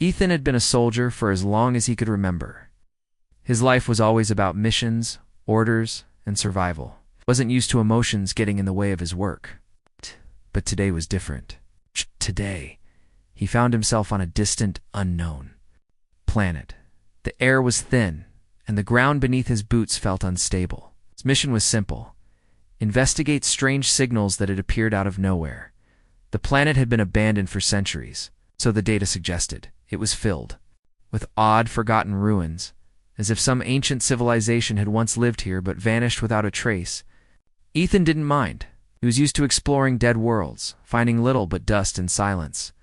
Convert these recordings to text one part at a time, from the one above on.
Ethan had been a soldier for as long as he could remember. His life was always about missions, orders, and survival. He wasn't used to emotions getting in the way of his work. But today was different. Today, he found himself on a distant, unknown planet. The air was thin, and the ground beneath his boots felt unstable. His mission was simple: investigate strange signals that had appeared out of nowhere. The planet had been abandoned for centuries, so the data suggested. It was filled with odd, forgotten ruins, as if some ancient civilization had once lived here but vanished without a trace. Ethan didn't mind. He was used to exploring dead worlds, finding little but dust and silence.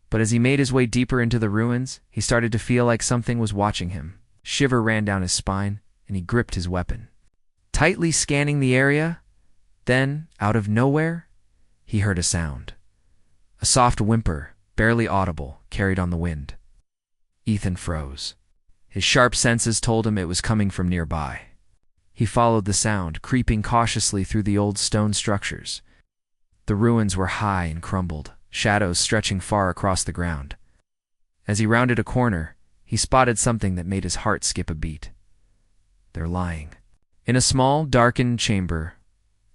But as he made his way deeper into the ruins, he started to feel like something was watching him. A shiver ran down his spine, and he gripped his weapon, tightly scanning the area. Then, out of nowhere, he heard a sound. A soft whimper, barely audible, carried on the wind. Ethan froze. His sharp senses told him it was coming from nearby. He followed the sound, creeping cautiously through the old stone structures. The ruins were high and crumbled, shadows stretching far across the ground. As he rounded a corner, he spotted something that made his heart skip a beat. They're lying. In a small, darkened chamber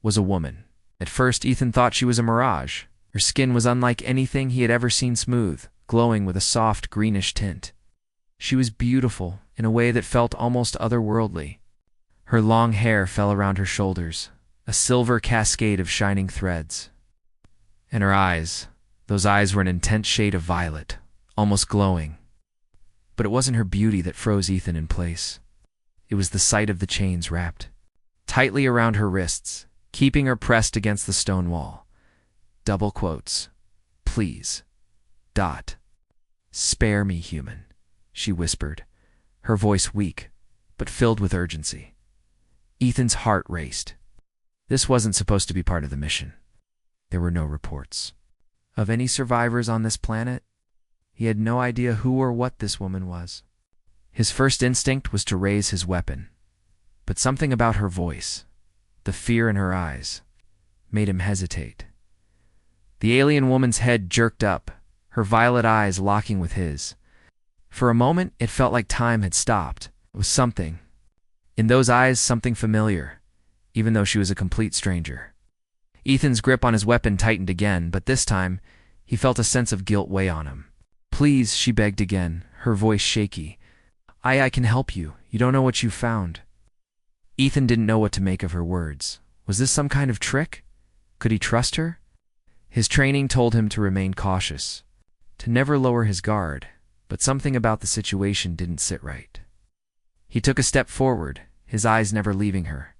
was a woman. At first, Ethan thought she was a mirage. Her skin was unlike anything he had ever seen, smooth, glowing with a soft, greenish tint. She was beautiful in a way that felt almost otherworldly. Her long hair fell around her shoulders, a silver cascade of shining threads. And her eyes, those eyes were an intense shade of violet, almost glowing. But it wasn't her beauty that froze Ethan in place. It was the sight of the chains wrapped tightly around her wrists, keeping her pressed against the stone wall. Double quotes. Please. Dot. Spare me, human, she whispered, her voice weak, but filled with urgency. Ethan's heart raced. This wasn't supposed to be part of the mission. There were no reports of any survivors on this planet. He had no idea who or what this woman was. His first instinct was to raise his weapon, but something about her voice, the fear in her eyes, made him hesitate. The alien woman's head jerked up, her violet eyes locking with his. For a moment, it felt like time had stopped. It was something. In those eyes, something familiar, even though she was a complete stranger. Ethan's grip on his weapon tightened again, but this time, he felt a sense of guilt weigh on him. Please, she begged again, her voice shaky. I can help you. You don't know what you found. Ethan didn't know what to make of her words. Was this some kind of trick? Could he trust her? His training told him to remain cautious, to never lower his guard, but something about the situation didn't sit right. He took a step forward, his eyes never leaving her,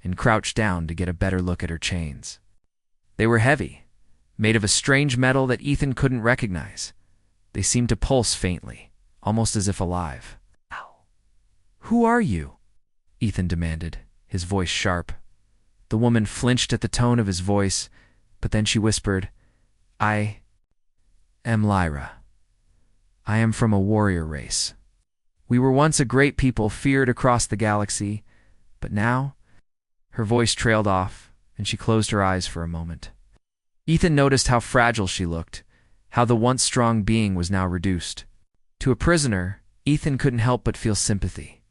and crouched down to get a better look at her chains. They were heavy, made of a strange metal that Ethan couldn't recognize. They seemed to pulse faintly, almost as if alive. Who are you? Ethan demanded, his voice sharp. The woman flinched at the tone of his voice, but then she whispered, I am Lyra. I am from a warrior race. We were once a great people feared across the galaxy, but now... Her voice trailed off, and she closed her eyes for a moment. Ethan noticed how fragile she looked, how the once strong being was now reduced. To a prisoner, Ethan couldn't help but feel sympathy.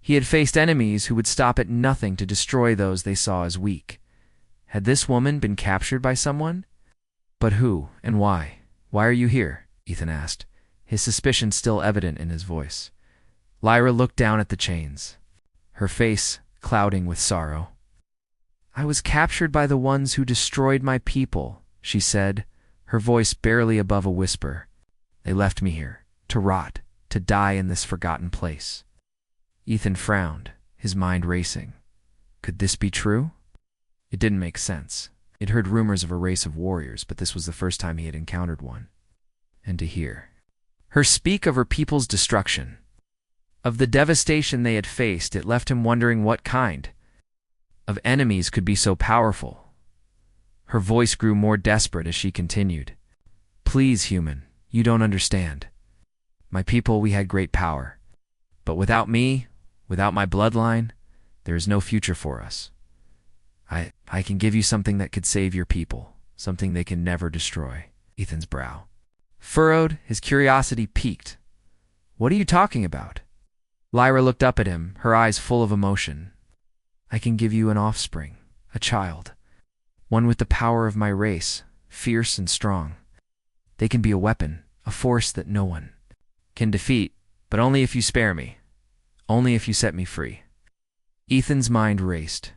He had faced enemies who would stop at nothing to destroy those they saw as weak. Had this woman been captured by someone? But who and why? Why are you here? Ethan asked, his suspicion still evident in his voice. Lyra looked down at the chains, her face clouding with sorrow. I was captured by the ones who destroyed my people, she said, her voice barely above a whisper. They left me here, to rot, to die in this forgotten place. Ethan frowned, his mind racing. Could this be true? It didn't make sense. He'd heard rumors of a race of warriors, but this was the first time he had encountered one. And to hear her speak of her people's destruction, of the devastation they had faced, it left him wondering what kind of enemies could be so powerful. Her voice grew more desperate as she continued. Please, human, you don't understand. My people, we had great power. But without me, without my bloodline, there is no future for us. I can give you something that could save your people, something they can never destroy. Ethan's brow Furrowed, his curiosity piqued. What are you talking about? Lyra looked up at him, her eyes full of emotion. I can give you an offspring, a child, one with the power of my race, fierce and strong. They can be a weapon, a force that no one can defeat, but only if you spare me, only if you set me free. Ethan's mind raced.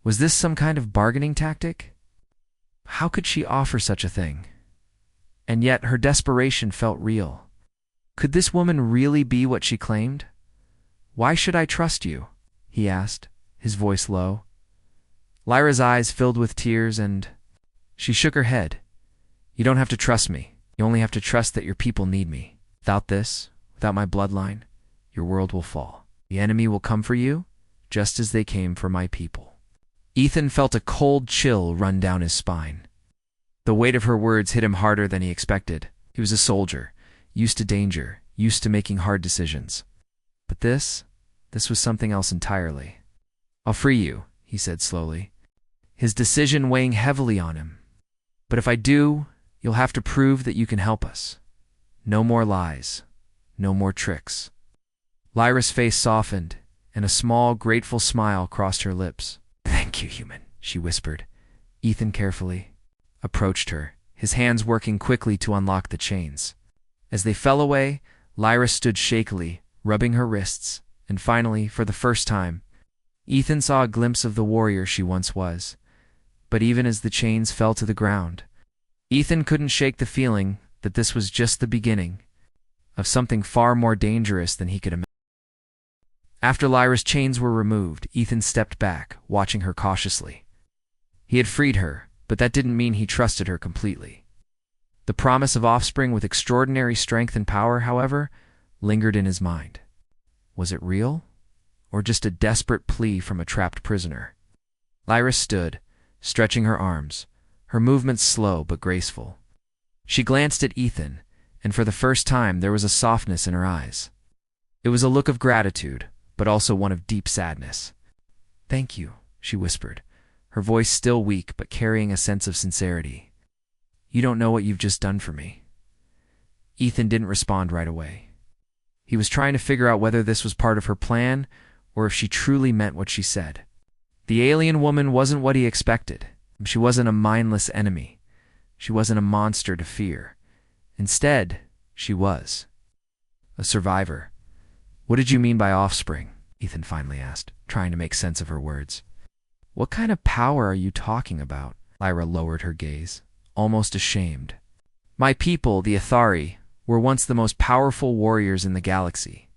Was this some kind of bargaining tactic? How could she offer such a thing? And yet her desperation felt real. Could this woman really be what she claimed? Why should I trust you? He asked, his voice low. Lyra's eyes filled with tears and she shook her head. You don't have to trust me. You only have to trust that your people need me. Without this, without my bloodline, your world will fall. The enemy will come for you, just as they came for my people. Ethan felt a cold chill run down his spine. The weight of her words hit him harder than he expected. He was a soldier, used to danger, used to making hard decisions. But this was something else entirely. I'll free you, he said slowly, his decision weighing heavily on him. But if I do, you'll have to prove that you can help us. No more lies, no more tricks. Lyra's face softened, and a small, grateful smile crossed her lips. Thank you, human, she whispered. Ethan carefully approached her, his hands working quickly to unlock the chains. As they fell away, Lyra stood shakily, rubbing her wrists, and finally, for the first time, Ethan saw a glimpse of the warrior she once was. But even as the chains fell to the ground, Ethan couldn't shake the feeling that this was just the beginning of something far more dangerous than he could imagine. After Lyra's chains were removed, Ethan stepped back, watching her cautiously. He had freed her, but that didn't mean he trusted her completely. The promise of offspring with extraordinary strength and power, however, lingered in his mind. Was it real? Or just a desperate plea from a trapped prisoner? Lyra stood, stretching her arms, her movements slow but graceful. She glanced at Ethan, and for the first time there was a softness in her eyes. It was a look of gratitude, but also one of deep sadness. Thank you, she whispered, her voice still weak but carrying a sense of sincerity. You don't know what you've just done for me. Ethan didn't respond right away. He was trying to figure out whether this was part of her plan or if she truly meant what she said. The alien woman wasn't what he expected. She wasn't a mindless enemy. She wasn't a monster to fear. Instead, she was a survivor. What did you mean by offspring? Ethan finally asked, trying to make sense of her words. What kind of power are you talking about? Lyra lowered her gaze, almost ashamed. My people, the Athari, were once the most powerful warriors in the galaxy.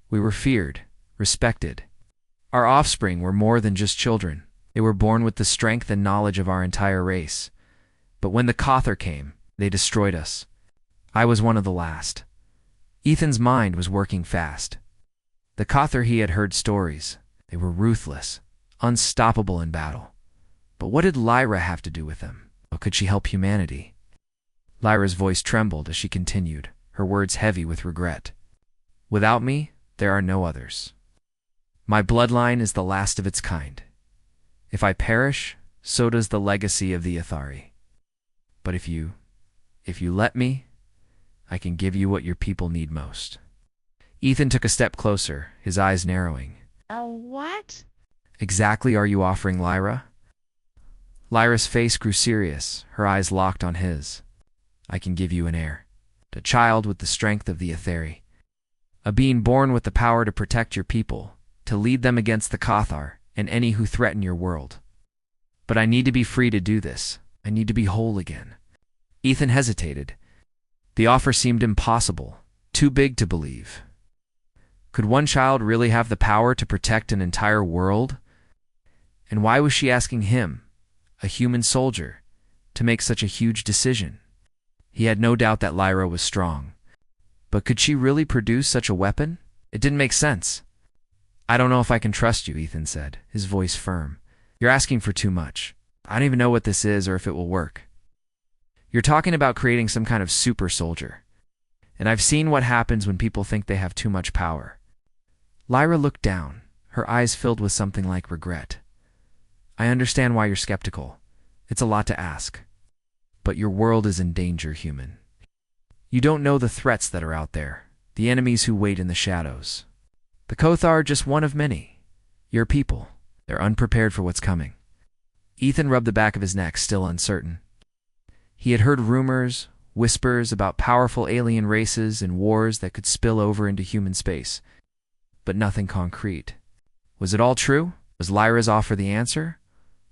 We were feared, respected. Our offspring were more than just children. They were born with the strength and knowledge of our entire race. But when the Kothar came, they destroyed us. I was one of the last. Ethan's mind was working fast. The Kothar, he had heard stories. They were ruthless, unstoppable in battle. But what did Lyra have to do with them? How could she help humanity? Lyra's voice trembled as she continued, her words heavy with regret. Without me, there are no others. My bloodline is the last of its kind. If I perish, so does the legacy of the Athari. But if you let me, I can give you what your people need most. Ethan took a step closer, his eyes narrowing. What? Exactly are you offering, Lyra? Lyra's face grew serious, her eyes locked on his. I can give you an heir, a child with the strength of the Athari, a being born with the power to protect your people, to lead them against the Kothar and any who threaten your world. But I need to be free to do this. I need to be whole again. Ethan hesitated. The offer seemed impossible, too big to believe. Could one child really have the power to protect an entire world? And why was she asking him, a human soldier, to make such a huge decision? He had no doubt that Lyra was strong. But could she really produce such a weapon? It didn't make sense. I don't know if I can trust you, Ethan said, his voice firm. You're asking for too much. I don't even know what this is or if it will work. You're talking about creating some kind of super soldier. And I've seen what happens when people think they have too much power. Lyra looked down, her eyes filled with something like regret. I understand why you're skeptical. It's a lot to ask. But your world is in danger, human. You don't know the threats that are out there, the enemies who wait in the shadows. The Koth are just one of many. Your people. They're unprepared for what's coming. Ethan rubbed the back of his neck, still uncertain. He had heard rumors, whispers about powerful alien races and wars that could spill over into human space, but nothing concrete. Was it all true? Was Lyra's offer the answer?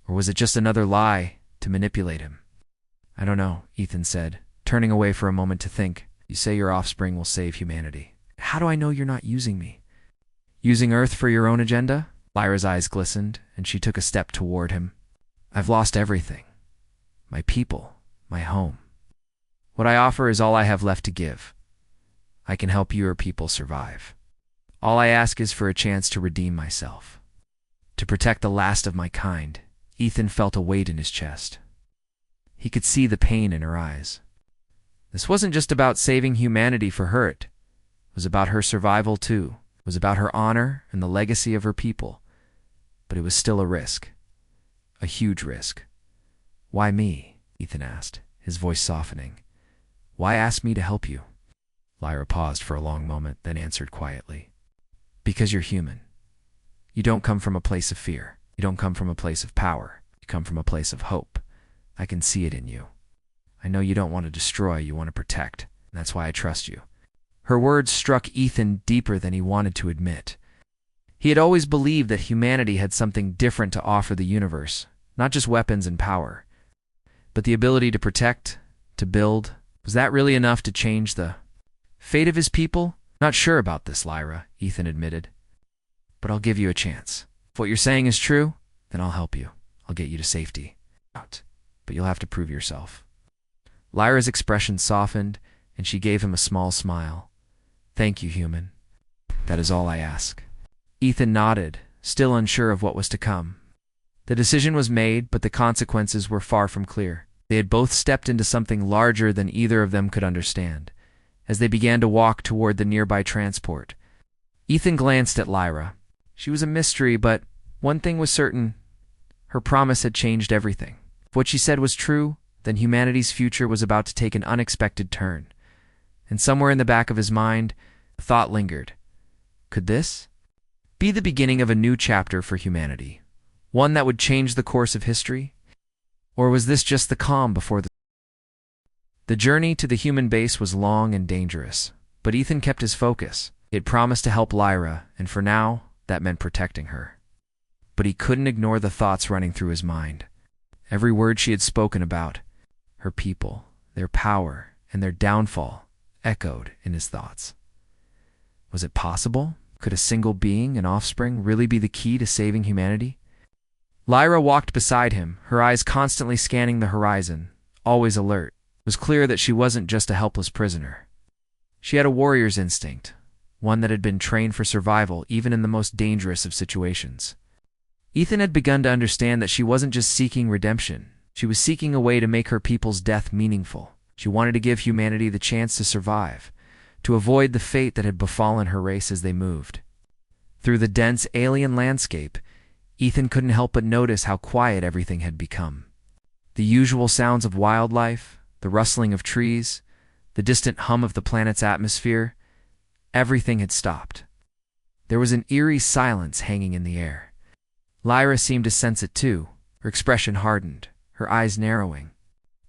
Or was it just another lie to manipulate him? I don't know, Ethan said, turning away for a moment to think. You say your offspring will save humanity. How do I know you're not using me? Using Earth for your own agenda? Lyra's eyes glistened, and she took a step toward him. I've lost everything. My people, my home. What I offer is all I have left to give. I can help your people survive. All I ask is for a chance to redeem myself. To protect the last of my kind. Ethan felt a weight in his chest. He could see the pain in her eyes. This wasn't just about saving humanity for her. It was about her survival too. It was about her honor and the legacy of her people. But it was still a risk. A huge risk. Why me? Ethan asked, his voice softening. Why ask me to help you? Lyra paused for a long moment, then answered quietly. Because you're human. You don't come from a place of fear. You don't come from a place of power. You come from a place of hope. I can see it in you. I know you don't want to destroy, you want to protect, and that's why I trust you. Her words struck Ethan deeper than he wanted to admit. He had always believed that humanity had something different to offer the universe, not just weapons and power, but the ability to protect, to build. Was that really enough to change the fate of his people? Not sure about this, Lyra, Ethan admitted. But I'll give you a chance. If what you're saying is true, then I'll help you. I'll get you to safety. But you'll have to prove yourself. Lyra's expression softened, and she gave him a small smile. Thank you, human. That is all I ask. Ethan nodded, still unsure of what was to come. The decision was made, but the consequences were far from clear. They had both stepped into something larger than either of them could understand. As they began to walk toward the nearby transport, Ethan glanced at Lyra. She was a mystery, but one thing was certain. Her promise had changed everything. If what she said was true, then humanity's future was about to take an unexpected turn. And somewhere in the back of his mind, a thought lingered. Could this be the beginning of a new chapter for humanity? One that would change the course of history? Or was this just the calm before the journey to the human base was long and dangerous, but Ethan kept his focus. He had promised to help Lyra, and for now, that meant protecting her. But he couldn't ignore the thoughts running through his mind. Every word she had spoken about, her people, their power, and their downfall, echoed in his thoughts. Was it possible? Could a single being, an offspring, really be the key to saving humanity? Lyra walked beside him, her eyes constantly scanning the horizon, always alert. It was clear that she wasn't just a helpless prisoner. She had a warrior's instinct, one that had been trained for survival even in the most dangerous of situations. Ethan had begun to understand that she wasn't just seeking redemption. She was seeking a way to make her people's death meaningful. She wanted to give humanity the chance to survive, to avoid the fate that had befallen her race as they moved. Through the dense alien landscape, Ethan couldn't help but notice how quiet everything had become. The usual sounds of wildlife, the rustling of trees, the distant hum of the planet's atmosphere, everything had stopped. There was an eerie silence hanging in the air. Lyra seemed to sense it too, her expression hardened, her eyes narrowing.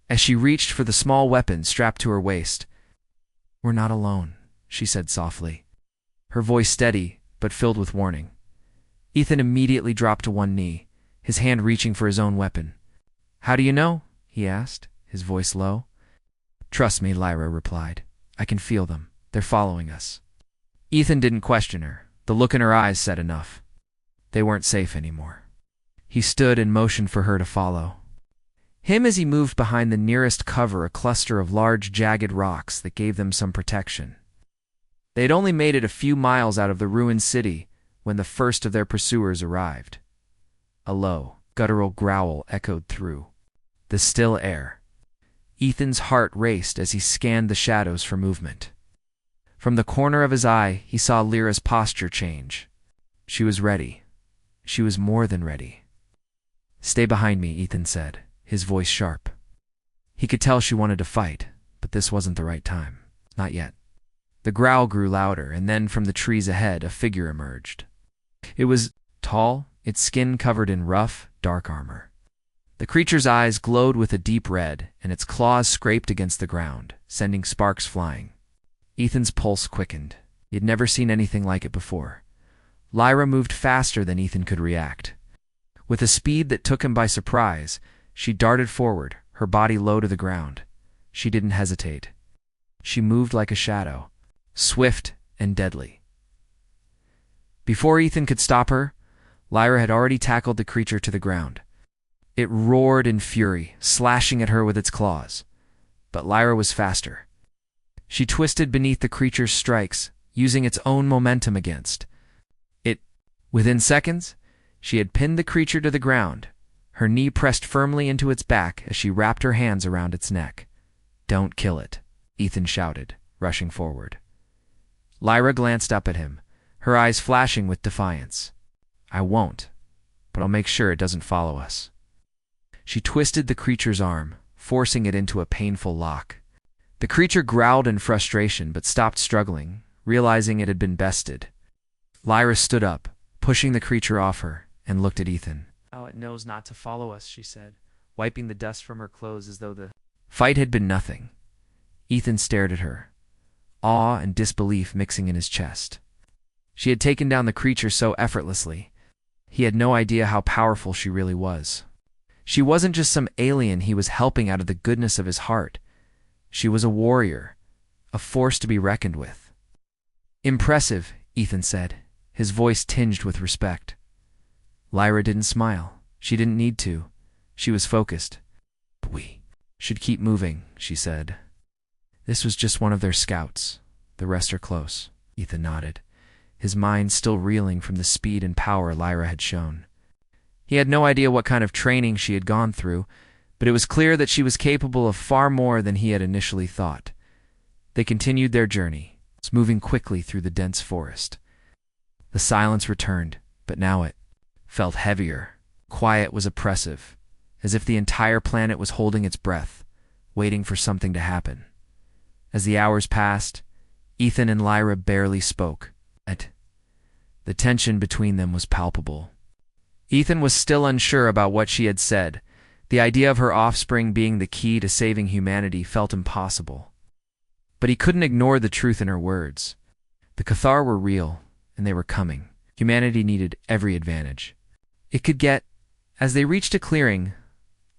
As she reached for the small weapon strapped to her waist, "We're not alone," she said softly, her voice steady but filled with warning. Ethan immediately dropped to one knee, his hand reaching for his own weapon. "How do you know?" he asked, his voice low. "Trust me," Lyra replied. "I can feel them. They're following us." Ethan didn't question her. The look in her eyes said enough. They weren't safe anymore. He stood and motioned for her to follow him as he moved behind the nearest cover, a cluster of large, jagged rocks that gave them some protection. They had only made it a few miles out of the ruined city when the first of their pursuers arrived. A low, guttural growl echoed through the still air. Ethan's heart raced as he scanned the shadows for movement. From the corner of his eye, he saw Lyra's posture change. She was ready. She was more than ready. "Stay behind me," Ethan said, his voice sharp. He could tell she wanted to fight, but this wasn't the right time. Not yet. The growl grew louder, and then from the trees ahead, a figure emerged. It was tall, its skin covered in rough, dark armor. The creature's eyes glowed with a deep red, and its claws scraped against the ground, sending sparks flying. Ethan's pulse quickened. He had never seen anything like it before. Lyra moved faster than Ethan could react. With a speed that took him by surprise, she darted forward, her body low to the ground. She didn't hesitate. She moved like a shadow, swift and deadly. Before Ethan could stop her, Lyra had already tackled the creature to the ground. It roared in fury, slashing at her with its claws. But Lyra was faster. She twisted beneath the creature's strikes, using its own momentum against it. Within seconds, she had pinned the creature to the ground, her knee pressed firmly into its back as she wrapped her hands around its neck. "Don't kill it," Ethan shouted, rushing forward. Lyra glanced up at him, her eyes flashing with defiance. "I won't, but I'll make sure it doesn't follow us." She twisted the creature's arm, forcing it into a painful lock. The creature growled in frustration but stopped struggling, realizing it had been bested. Lyra stood up, pushing the creature off her, and looked at Ethan. "Oh, it knows not to follow us," she said, wiping the dust from her clothes as though the fight had been nothing. Ethan stared at her, awe and disbelief mixing in his chest. She had taken down the creature so effortlessly. He had no idea how powerful she really was. She wasn't just some alien he was helping out of the goodness of his heart. She was a warrior, a force to be reckoned with. "Impressive," Ethan said, his voice tinged with respect. Lyra didn't smile. She didn't need to. She was focused. "We should keep moving," she said. "This was just one of their scouts. The rest are close." Ethan nodded, his mind still reeling from the speed and power Lyra had shown. He had no idea what kind of training she had gone through, but it was clear that she was capable of far more than he had initially thought. They continued their journey, moving quickly through the dense forest. The silence returned, but now it felt heavier. Quiet was oppressive, as if the entire planet was holding its breath, waiting for something to happen. As the hours passed, Ethan and Lyra barely spoke. The tension between them was palpable. Ethan was still unsure about what she had said. The idea of her offspring being the key to saving humanity felt impossible. But he couldn't ignore the truth in her words. The Cathar were real, and they were coming. Humanity needed every advantage it could get. As they reached a clearing,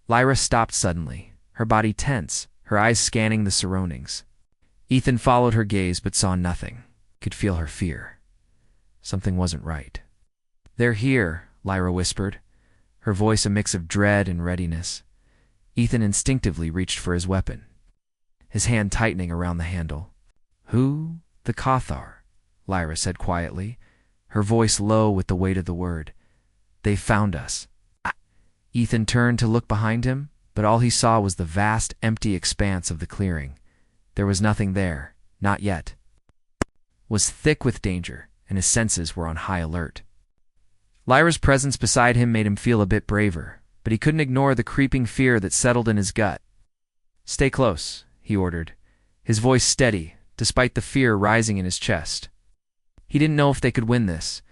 Lyra stopped suddenly, her body tense, her eyes scanning the surroundings. Ethan followed her gaze but saw nothing. He could feel her fear. Something wasn't right. "They're here," Lyra whispered, her voice a mix of dread and readiness. Ethan instinctively reached for his weapon, his hand tightening around the handle. "Who? The Cathar," Lyra said quietly, her voice low with the weight of the word. "They found us." Ethan turned to look behind him, but all he saw was the vast, empty expanse of the clearing. There was nothing there, not yet. It was thick with danger, and his senses were on high alert. Lyra's presence beside him made him feel a bit braver, but he couldn't ignore the creeping fear that settled in his gut. "Stay close," he ordered, his voice steady, despite the fear rising in his chest. He didn't know if they could win this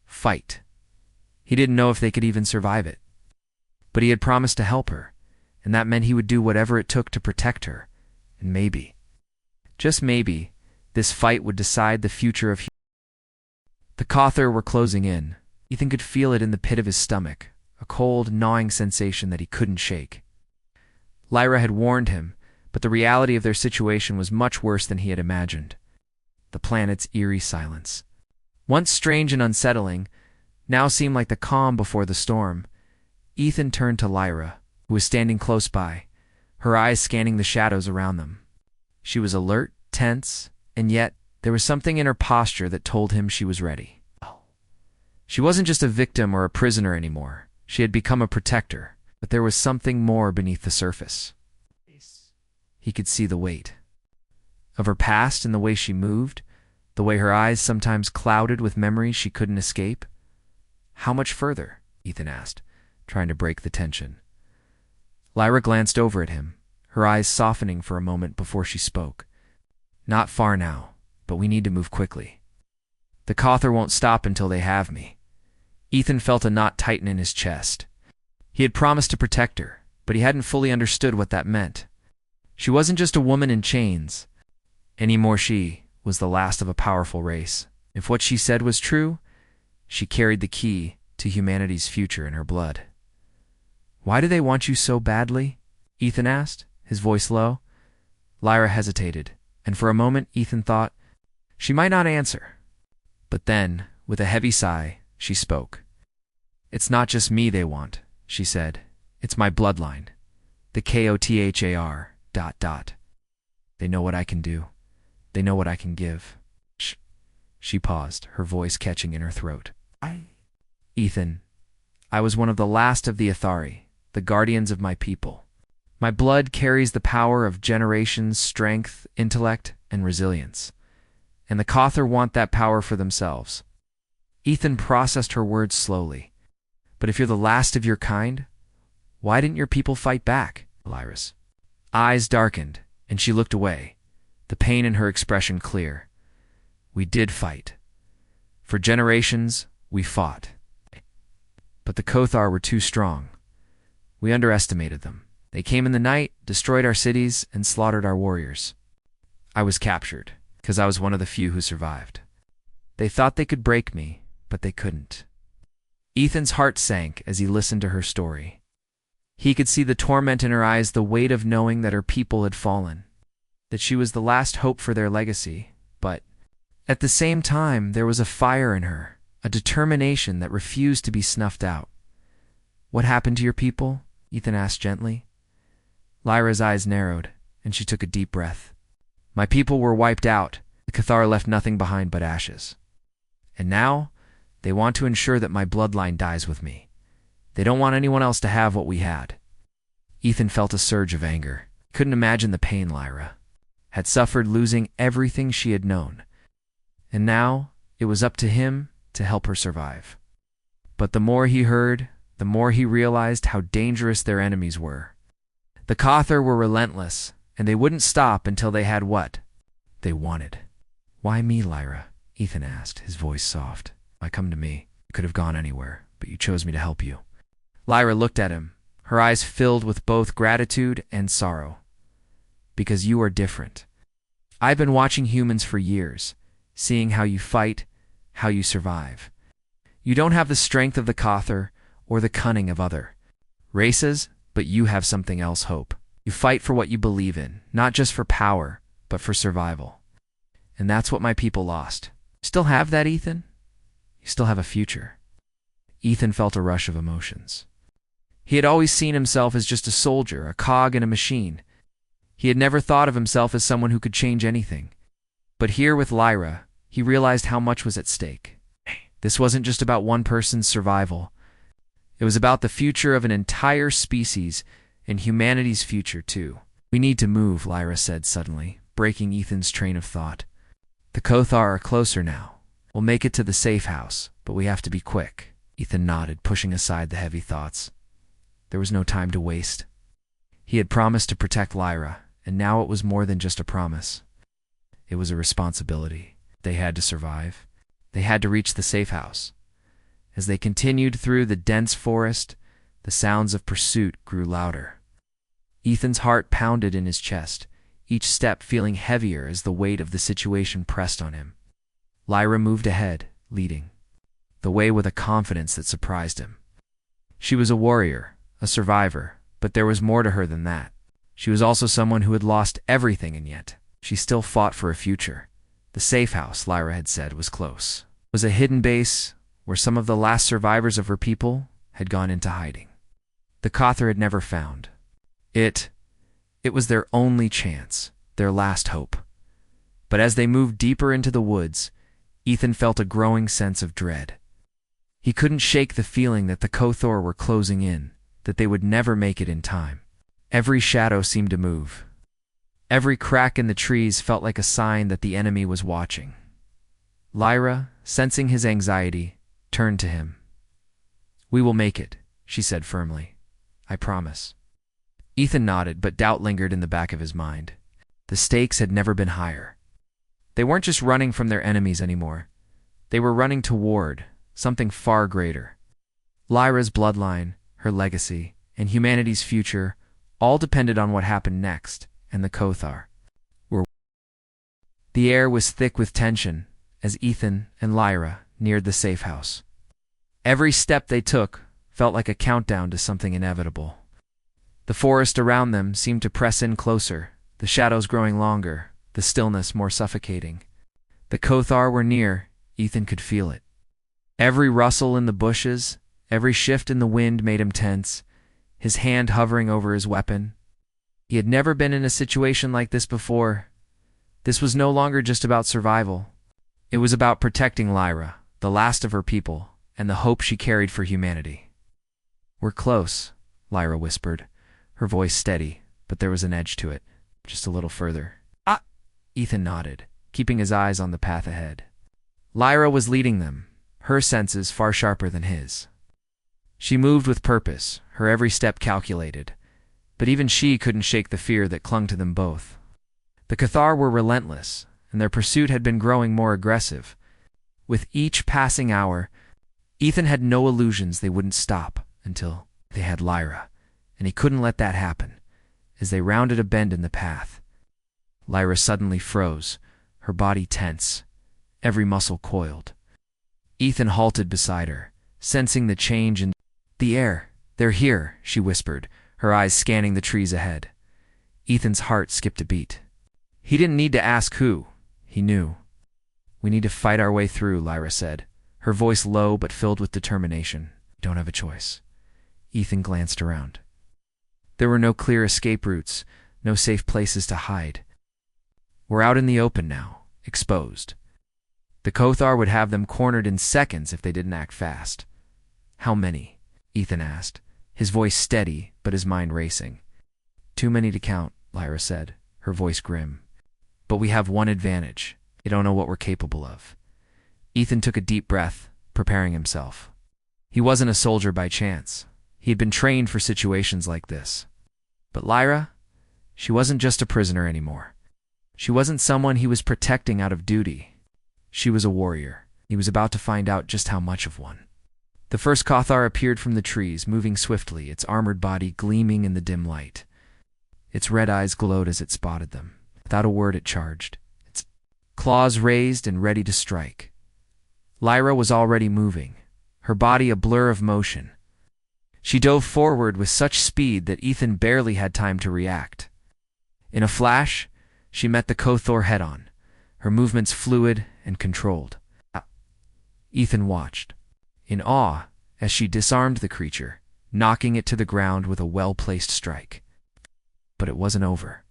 fight. He didn't know if they could even survive it. But he had promised to help her, and that meant he would do whatever it took to protect her. And maybe, just maybe, this fight would decide the future of humanity. The Cathar were closing in. Ethan could feel it in the pit of his stomach, a cold, gnawing sensation that he couldn't shake. Lyra had warned him, but the reality of their situation was much worse than he had imagined. The planet's eerie silence, once strange and unsettling, now seemed like the calm before the storm. Ethan turned to Lyra, who was standing close by, her eyes scanning the shadows around them. She was alert, tense, and yet there was something in her posture that told him she was ready. She wasn't just a victim or a prisoner anymore. She had become a protector, but there was something more beneath the surface. He could see the weight of her past in the way she moved, the way her eyes sometimes clouded with memories she couldn't escape. "How much further?" Ethan asked, trying to break the tension. Lyra glanced over at him, her eyes softening for a moment before she spoke. Not far now, but we need to move quickly. The Cawthor won't stop until they have me. Ethan felt a knot tighten in his chest. He had promised to protect her, but he hadn't fully understood what that meant. She wasn't just a woman in chains. Anymore, she was the last of a powerful race. If what she said was true, she carried the key to humanity's future in her blood. "Why do they want you so badly?" Ethan asked, his voice low. Lyra hesitated, and for a moment Ethan thought she might not answer. But then, with a heavy sigh, she spoke. "It's not just me they want," she said. "It's my bloodline. The Kothar ... They know what I can do. They know what I can give." Shh. She paused, her voice catching in her throat. "Ethan, I was one of the last of the Athari, the guardians of my people. My blood carries the power of generations, strength, intellect, and resilience. And the Cawthor want that power for themselves." Ethan processed her words slowly. "But if you're the last of your kind, why didn't your people fight back?" Lyra's eyes darkened, and she looked away, the pain in her expression clear. "We did fight. For generations, we fought. But the Kothar were too strong. We underestimated them. They came in the night, destroyed our cities, and slaughtered our warriors. I was captured, because I was one of the few who survived. They thought they could break me, but they couldn't." Ethan's heart sank as he listened to her story. He could see the torment in her eyes, the weight of knowing that her people had fallen, that she was the last hope for their legacy, but at the same time there was a fire in her, a determination that refused to be snuffed out. "What happened to your people?" Ethan asked gently. Lyra's eyes narrowed, and she took a deep breath. "My people were wiped out. The Cathar left nothing behind but ashes. And now, they want to ensure that my bloodline dies with me. They don't want anyone else to have what we had." Ethan felt a surge of anger. Couldn't imagine the pain Lyra had suffered, losing everything she had known. And now, it was up to him to help her survive. But the more he heard, the more he realized how dangerous their enemies were. The Cawthor were relentless, and they wouldn't stop until they had what they wanted. "Why me, Lyra?" Ethan asked, his voice soft. "Why come to me? You could have gone anywhere, but you chose me to help you." Lyra looked at him, her eyes filled with both gratitude and sorrow. "Because you are different. I've been watching humans for years, seeing how you fight, how you survive. You don't have the strength of the Cawthor or the cunning of other races, but you have something else, hope. You fight for what you believe in, not just for power, but for survival. And that's what my people lost. Still have that, Ethan? You still have a future." Ethan felt a rush of emotions. He had always seen himself as just a soldier, a cog in a machine. He had never thought of himself as someone who could change anything. But here with Lyra, he realized how much was at stake. This wasn't just about one person's survival. It was about the future of an entire species and humanity's future, too. "We need to move," Lyra said suddenly, breaking Ethan's train of thought. "The Kothar are closer now. We'll make it to the safe house, but we have to be quick." Ethan nodded, pushing aside the heavy thoughts. There was no time to waste. He had promised to protect Lyra, and now it was more than just a promise. It was a responsibility. They had to survive. They had to reach the safe house. As they continued through the dense forest, the sounds of pursuit grew louder. Ethan's heart pounded in his chest, each step feeling heavier as the weight of the situation pressed on him. Lyra moved ahead, leading the way with a confidence that surprised him. She was a warrior, a survivor, but there was more to her than that. She was also someone who had lost everything, and yet she still fought for a future. The safe house, Lyra had said, was close. It was a hidden base where some of the last survivors of her people had gone into hiding. The Cawthor had never found. It was their only chance, their last hope. But as they moved deeper into the woods, Ethan felt a growing sense of dread. He couldn't shake the feeling that the Kothor were closing in, that they would never make it in time. Every shadow seemed to move. Every crack in the trees felt like a sign that the enemy was watching. Lyra, sensing his anxiety, turned to him. "We will make it," she said firmly. "I promise." Ethan nodded, but doubt lingered in the back of his mind. The stakes had never been higher. They weren't just running from their enemies anymore. They were running toward something far greater. Lyra's bloodline, her legacy, and humanity's future all depended on what happened next, and the Kothar were. The air was thick with tension as Ethan and Lyra neared the safe house. Every step they took felt like a countdown to something inevitable. The forest around them seemed to press in closer, the shadows growing longer, the stillness more suffocating. The Kothar were near. Ethan could feel it. Every rustle in the bushes, every shift in the wind made him tense, his hand hovering over his weapon. He had never been in a situation like this before. This was no longer just about survival. It was about protecting Lyra, the last of her people, and the hope she carried for humanity. "We're close," Lyra whispered, her voice steady, but there was an edge to it. "Just a little further." "Ah!" Ethan nodded, keeping his eyes on the path ahead. Lyra was leading them, her senses far sharper than his. She moved with purpose, her every step calculated, but even she couldn't shake the fear that clung to them both. The Cathar were relentless, and their pursuit had been growing more aggressive. With each passing hour, Ethan had no illusions they wouldn't stop until they had Lyra, and he couldn't let that happen. As they rounded a bend in the path, Lyra suddenly froze, her body tense, every muscle coiled. Ethan halted beside her, sensing the change in the air. "They're here," she whispered, her eyes scanning the trees ahead. Ethan's heart skipped a beat. He didn't need to ask who. He knew. "We need to fight our way through," Lyra said, her voice low but filled with determination. "Don't have a choice." Ethan glanced around. There were no clear escape routes, no safe places to hide. We're out in the open now, exposed. The Kothar would have them cornered in seconds if they didn't act fast. "How many?" Ethan asked, his voice steady but his mind racing. "Too many to count," Lyra said, her voice grim. "But we have one advantage. They don't know what we're capable of." Ethan took a deep breath, preparing himself. He wasn't a soldier by chance. He had been trained for situations like this. But Lyra, she wasn't just a prisoner anymore. She wasn't someone he was protecting out of duty. She was a warrior. He was about to find out just how much of one. The first Kothar appeared from the trees, moving swiftly, its armored body gleaming in the dim light. Its red eyes glowed as it spotted them. Without a word, it charged, its claws raised and ready to strike. Lyra was already moving, her body a blur of motion. She dove forward with such speed that Ethan barely had time to react. In a flash, she met the Kothar head-on, her movements fluid and controlled. Ethan watched, in awe, as she disarmed the creature, knocking it to the ground with a well-placed strike. But it wasn't over.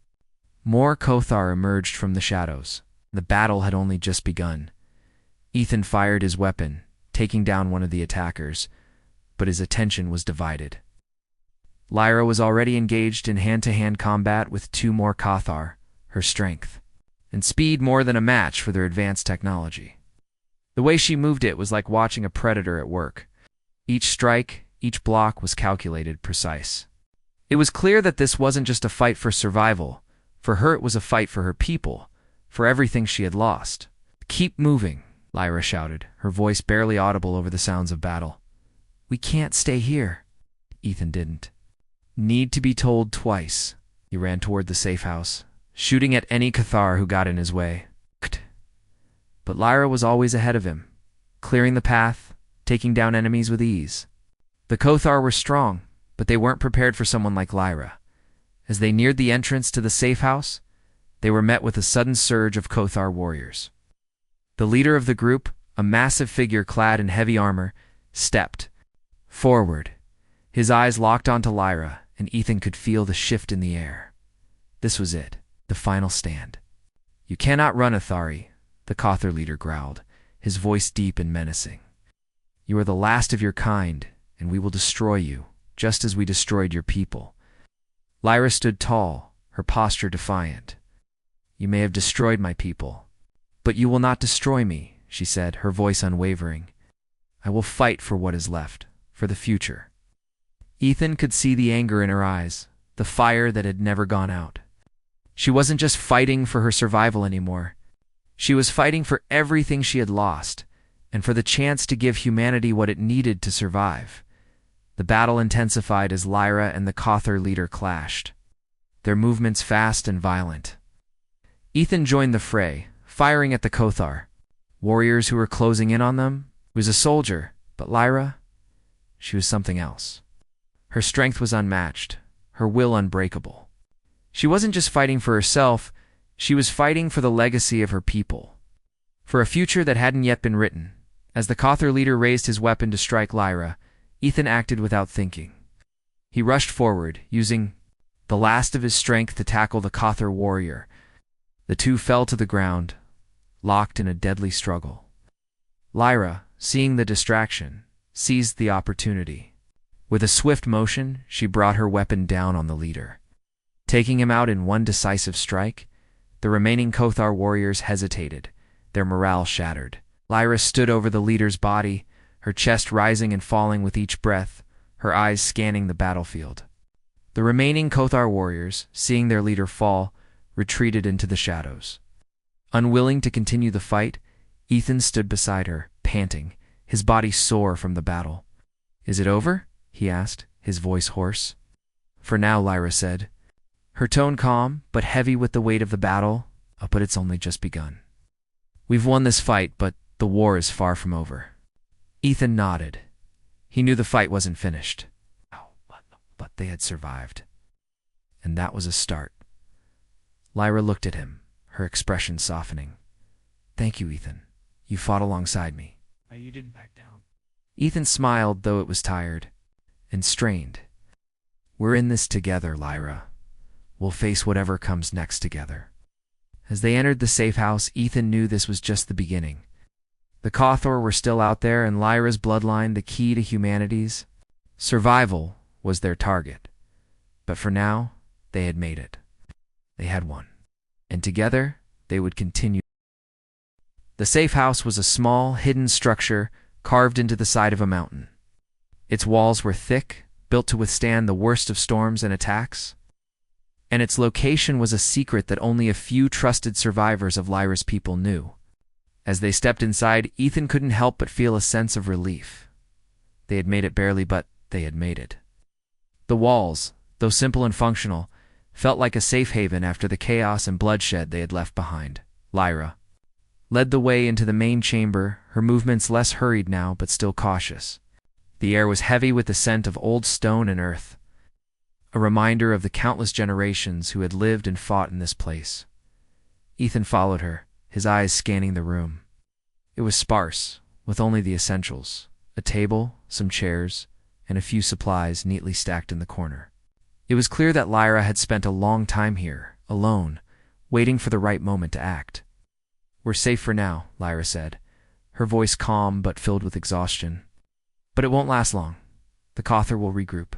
More Kothar emerged from the shadows. The battle had only just begun. Ethan fired his weapon, taking down one of the attackers, but his attention was divided. Lyra was already engaged in hand-to-hand combat with two more Kothar, her strength and speed more than a match for their advanced technology. The way she moved it was like watching a predator at work. Each strike, each block was calculated, precise. It was clear that this wasn't just a fight for survival. For her, it was a fight for her people, for everything she had lost. "Keep moving," Lyra shouted, her voice barely audible over the sounds of battle. "We can't stay here." Ethan didn't need to be told twice. He ran toward the safe house, shooting at any Kothar who got in his way. But Lyra was always ahead of him, clearing the path, taking down enemies with ease. The Kothar were strong, but they weren't prepared for someone like Lyra. As they neared the entrance to the safe house, they were met with a sudden surge of Kothar warriors. The leader of the group, a massive figure clad in heavy armor, stepped forward. His eyes locked onto Lyra, and Ethan could feel the shift in the air. This was it, the final stand. "You cannot run, Athari," the Kothar leader growled, his voice deep and menacing. "You are the last of your kind, and we will destroy you, just as we destroyed your people." Lyra stood tall, her posture defiant. "You may have destroyed my people, but you will not destroy me," she said, her voice unwavering. "I will fight for what is left, for the future." Ethan could see the anger in her eyes, the fire that had never gone out. She wasn't just fighting for her survival anymore. She was fighting for everything she had lost, and for the chance to give humanity what it needed to survive. The battle intensified as Lyra and the Kothar leader clashed, their movements fast and violent. Ethan joined the fray, firing at the Kothar warriors who were closing in on them. He was a soldier, but Lyra, she was something else. Her strength was unmatched, her will unbreakable. She wasn't just fighting for herself, she was fighting for the legacy of her people, for a future that hadn't yet been written. As the Kothar leader raised his weapon to strike Lyra, Ethan acted without thinking. He rushed forward, using the last of his strength to tackle the Kothar warrior. The two fell to the ground, locked in a deadly struggle. Lyra, seeing the distraction, seized the opportunity. With a swift motion, she brought her weapon down on the leader. Taking him out in one decisive strike, the remaining Kothar warriors hesitated, their morale shattered. Lyra stood over the leader's body, her chest rising and falling with each breath, her eyes scanning the battlefield. The remaining Kothar warriors, seeing their leader fall, retreated into the shadows. Unwilling to continue the fight, Ethan stood beside her, panting, his body sore from the battle. "Is it over?" he asked, his voice hoarse. "For now," Lyra said, her tone calm but heavy with the weight of the battle. "But it's only just begun. We've won this fight, but the war is far from over." Ethan nodded. He knew the fight wasn't finished. But they had survived. And that was a start. Lyra looked at him, her expression softening. "Thank you, Ethan. You fought alongside me." You didn't back down. Ethan smiled, though it was tired and strained. "We're in this together, Lyra. We'll face whatever comes next together." As they entered the safe house, Ethan knew this was just the beginning. The Kothar were still out there, and Lyra's bloodline, the key to humanity's survival, was their target. But for now, they had made it. They had won. And together, they would continue. The safe house was a small, hidden structure carved into the side of a mountain. Its walls were thick, built to withstand the worst of storms and attacks. And its location was a secret that only a few trusted survivors of Lyra's people knew. As they stepped inside, Ethan couldn't help but feel a sense of relief. They had made it barely, but they had made it. The walls, though simple and functional, felt like a safe haven after the chaos and bloodshed they had left behind. Lyra led the way into the main chamber, her movements less hurried now but still cautious. The air was heavy with the scent of old stone and earth, a reminder of the countless generations who had lived and fought in this place. Ethan followed her, his eyes scanning the room. It was sparse, with only the essentials: a table, some chairs, and a few supplies neatly stacked in the corner. It was clear that Lyra had spent a long time here, alone, waiting for the right moment to act. "We're safe for now," Lyra said, her voice calm but filled with exhaustion. "But it won't last long. The Kothar will regroup.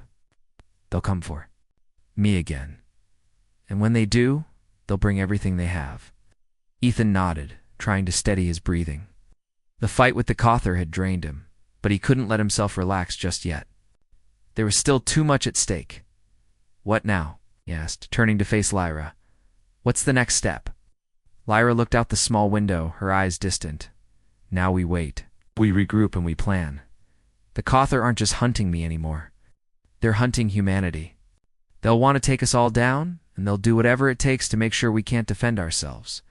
They'll come for me again. And when they do, they'll bring everything they have." Ethan nodded, trying to steady his breathing. The fight with the Kothar had drained him, but he couldn't let himself relax just yet. There was still too much at stake. "What now?" he asked, turning to face Lyra. "What's the next step?" Lyra looked out the small window, her eyes distant. "Now we wait. We regroup and we plan. The Kothar aren't just hunting me anymore. They're hunting humanity. They'll want to take us all down, and they'll do whatever it takes to make sure we can't defend ourselves."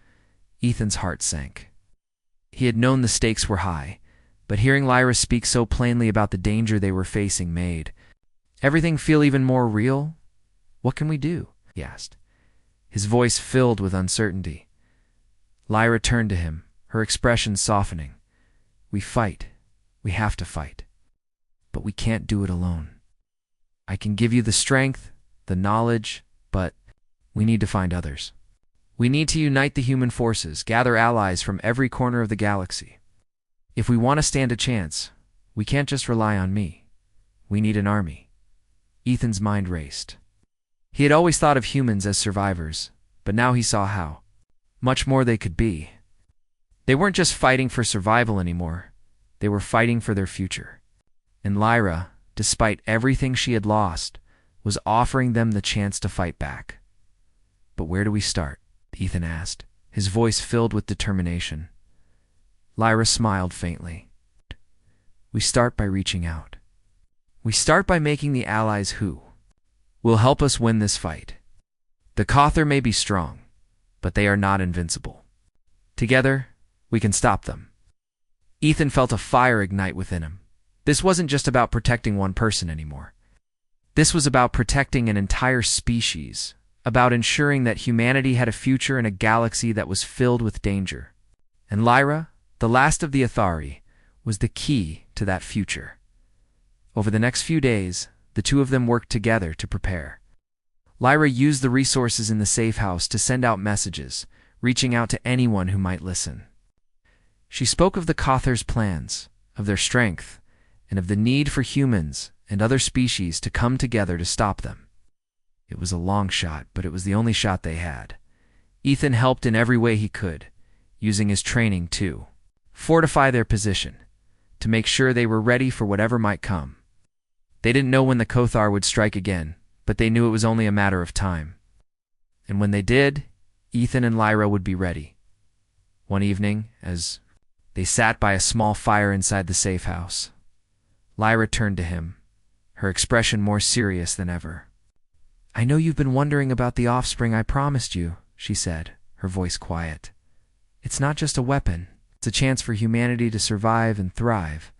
Ethan's heart sank. He had known the stakes were high, but hearing Lyra speak so plainly about the danger they were facing made everything feel even more real. "What can we do?" he asked, his voice filled with uncertainty. Lyra turned to him, her expression softening. "We fight. We have to fight. But we can't do it alone. I can give you the strength, the knowledge, but we need to find others. We need to unite the human forces, gather allies from every corner of the galaxy. If we want to stand a chance, we can't just rely on me. We need an army." Ethan's mind raced. He had always thought of humans as survivors, but now he saw how much more they could be. They weren't just fighting for survival anymore. They were fighting for their future. And Lyra, despite everything she had lost, was offering them the chance to fight back. "But where do we start?" Ethan asked, his voice filled with determination. Lyra smiled faintly. We start by reaching out. We start by making the allies who will help us win this fight. The Cawthor may be strong, but they are not invincible. Together, we can stop them. Ethan felt a fire ignite within him. This wasn't just about protecting one person anymore. This was about protecting an entire species, about ensuring that humanity had a future in a galaxy that was filled with danger. And Lyra, the last of the Athari, was the key to that future. Over the next few days, the two of them worked together to prepare. Lyra used the resources in the safe house to send out messages, reaching out to anyone who might listen. She spoke of the Cawthor's plans, of their strength, and of the need for humans and other species to come together to stop them. It was a long shot, but it was the only shot they had. Ethan helped in every way he could, using his training to fortify their position, to make sure they were ready for whatever might come. They didn't know when the Cawthor would strike again, but they knew it was only a matter of time. And when they did, Ethan and Lyra would be ready. One evening, as they sat by a small fire inside the safe house, Lyra turned to him, her expression more serious than ever. I know you've been wondering about the offspring I promised you, she said, her voice quiet. It's not just a weapon. It's a chance for humanity to survive and thrive.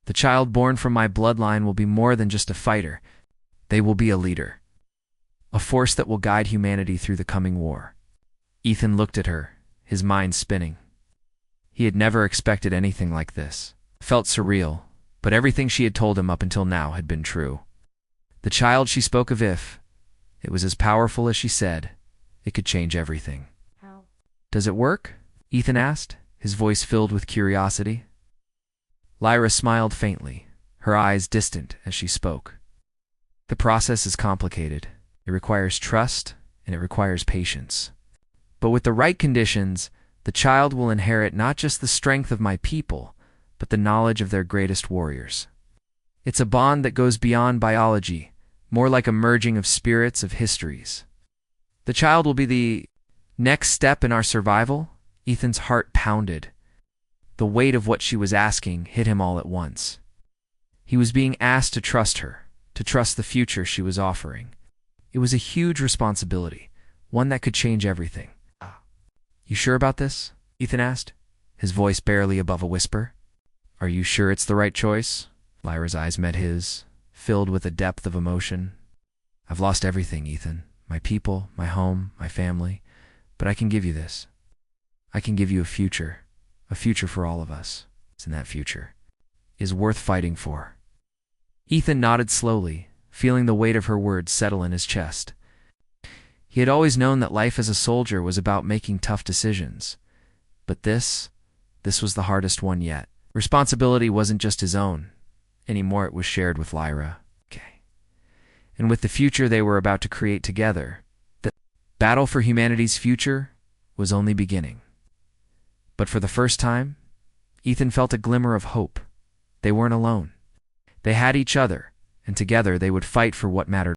The child born from my bloodline will be more than just a fighter. They will be a leader, a force that will guide humanity through the coming war. Ethan looked at her, his mind spinning. He had never expected anything like this. It felt surreal, but everything she had told him up until now had been true. The child she spoke of, if it was as powerful as she said, it could change everything. How? Does it work? Ethan asked, his voice filled with curiosity. Lyra smiled faintly, her eyes distant as she spoke. The process is complicated. It requires trust, and it requires patience. But with the right conditions, the child will inherit not just the strength of my people, but the knowledge of their greatest warriors. It's a bond that goes beyond biology, more like a merging of spirits of histories. The child will be the next step in our survival. Ethan's heart pounded. The weight of what she was asking hit him all at once. He was being asked to trust her, to trust the future she was offering. It was a huge responsibility, one that could change everything. You sure about this? Ethan asked, his voice barely above a whisper. Are you sure it's the right choice? Lyra's eyes met his, filled with a depth of emotion. I've lost everything, Ethan. My people, my home, my family. But I can give you this. I can give you a future for all of us. And that future is worth fighting for. Ethan nodded slowly, feeling the weight of her words settle in his chest. He had always known that life as a soldier was about making tough decisions. But this was the hardest one yet. Responsibility wasn't just his own. Anymore it was shared with Lyra. And with the future they were about to create together, the battle for humanity's future was only beginning. But for the first time, Ethan felt a glimmer of hope. They weren't alone. They had each other, and together they would fight for what mattered